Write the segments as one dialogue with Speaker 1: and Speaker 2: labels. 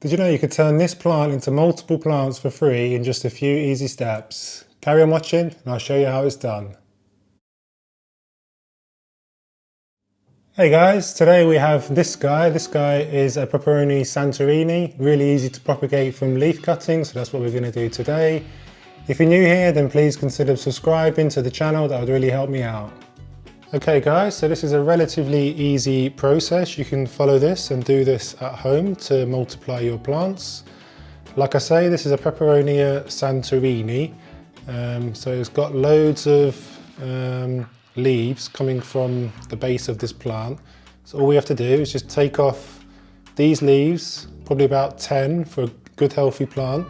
Speaker 1: Did you know you could turn this plant into multiple plants for free in just a few easy steps? Carry on watching and I'll show you how it's done. Hey guys, today we have this guy. This guy is a Peperomia Santorini, really easy to propagate from leaf cutting, so that's what we're going to do today. If you're new here, then please consider subscribing to the channel, that would really help me out. Okay guys, so this is a relatively easy process. You can follow this and do this at home to multiply your plants. Like I say, this is a Peperomia Santorini, so it's got loads of leaves coming from the base of this plant. So all we have to do is just take off these leaves, probably about 10 for a good healthy plant.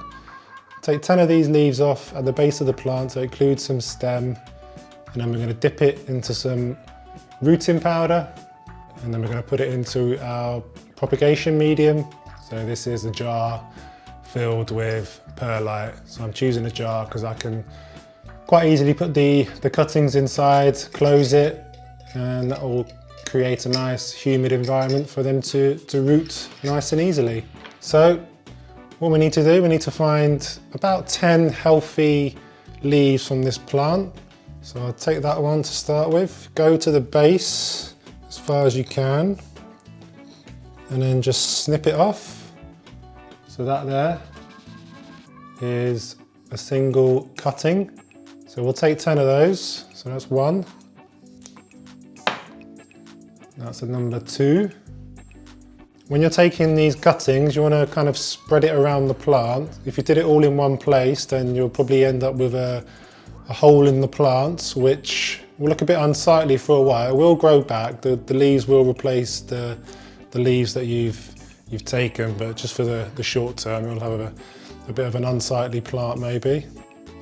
Speaker 1: Take 10 of these leaves off at the base of the plant, so it includes some stem. And then we're going to dip it into some rooting powder, and then we're going to put it into our propagation medium. So this is a jar filled with perlite. So I'm choosing a jar because I can quite easily put the cuttings inside, close it, and that will create a nice humid environment for them to root nice and easily. So what we need to do, we need to find about 10 healthy leaves from this plant. So I'll take that one to start with, go to the base as far as you can, and then just snip it off. So that there is a single cutting. So we'll take 10 of those. So that's one. That's a number 2. When you're taking these cuttings, you want to kind of spread it around the plant. If you did it all in one place, then you'll probably end up with a hole in the plants, which will look a bit unsightly for a while. It will grow back. The leaves will replace the leaves that you've taken, but just for the short term, you'll have a bit of an unsightly plant maybe.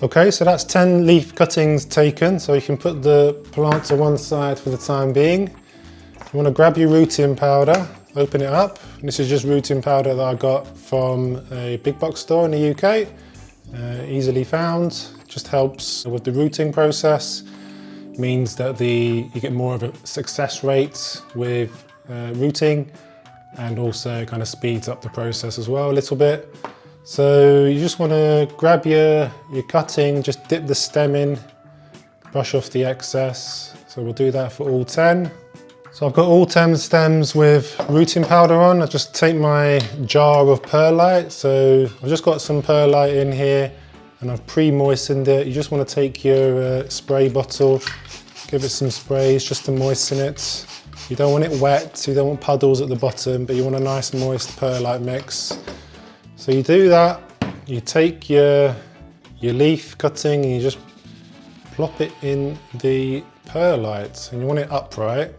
Speaker 1: Okay, so that's 10 leaf cuttings taken, so you can put the plant to one side for the time being. You want to grab your rooting powder, open it up. This is just rooting powder that I got from a big box store in the UK, easily found. Just helps with the rooting process, means that you get more of a success rate with rooting, and also kind of speeds up the process as well a little bit. So you just want to grab your cutting, just dip the stem in, brush off the excess. So we'll do that for all 10. So I've got all 10 stems with rooting powder on. I just take my jar of perlite. So I've just got some perlite in here, and I've pre-moistened it. You just want to take your spray bottle, give it some sprays just to moisten it. You don't want it wet, you don't want puddles at the bottom, but you want a nice moist perlite mix. So you do that, you take your leaf cutting and you just plop it in the perlite, and you want it upright.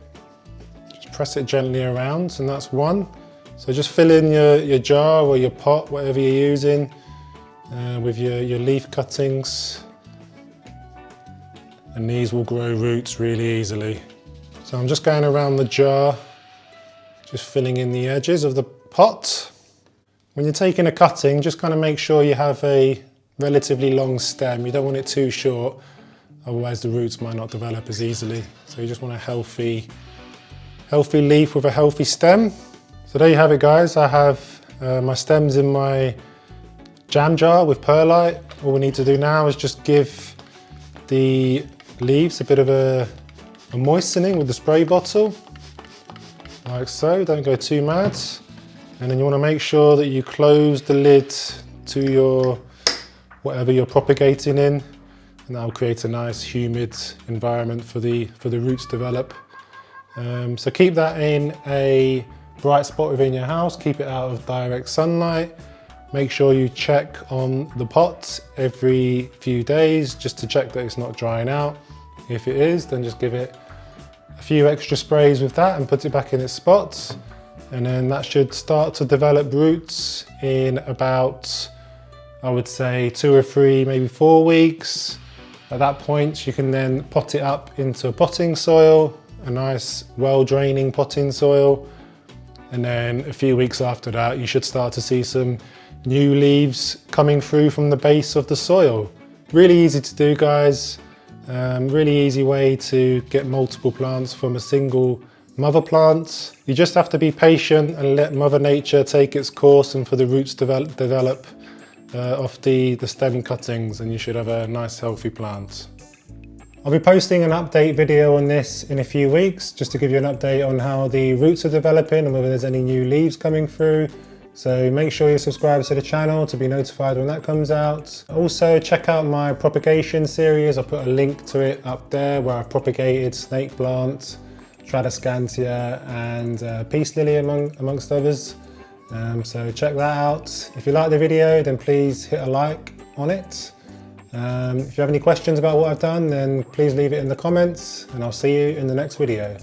Speaker 1: Just press it gently around, and that's one. So just fill in your jar or your pot, whatever you're using, with your leaf cuttings, and these will grow roots really easily. So I'm just going around the jar, just filling in the edges of the pot. When you're taking a cutting, just kind of make sure you have a relatively long stem. You don't want it too short, otherwise the roots might not develop as easily. So you just want a healthy leaf with a healthy stem. So there you have it guys. I have my stems in my jam jar with perlite. All we need to do now is just give the leaves a bit of a moistening with the spray bottle, like so. Don't go too mad. And then you want to make sure that you close the lid to your whatever you're propagating in, and that will create a nice humid environment for the roots to develop. So keep that in a bright spot within your house. Keep it out of direct sunlight. Make sure you check on the pot every few days just to check that it's not drying out. If it is, then just give it a few extra sprays with that and put it back in its spots. And then that should start to develop roots in about, I would say, 2 or 3, maybe 4 weeks. At that point, you can then pot it up into a potting soil, a nice well-draining potting soil. And then a few weeks after that, you should start to see some new leaves coming through from the base of the soil. Really easy to do, guys. Really easy way to get multiple plants from a single Mother plants, you just have to be patient and let Mother Nature take its course and for the roots develop off the stem cuttings, and you should have a nice healthy plant. I'll be posting an update video on this in a few weeks, just to give you an update on how the roots are developing and whether there's any new leaves coming through. So make sure you're subscribed to the channel to be notified when that comes out. Also check out my propagation series. I'll put a link to it up there where I've propagated snake plant, Tradescantia and peace lily amongst others. So check that out. If you like the video, then please hit a like on it. If you have any questions about what I've done, then please leave it in the comments, and I'll see you in the next video.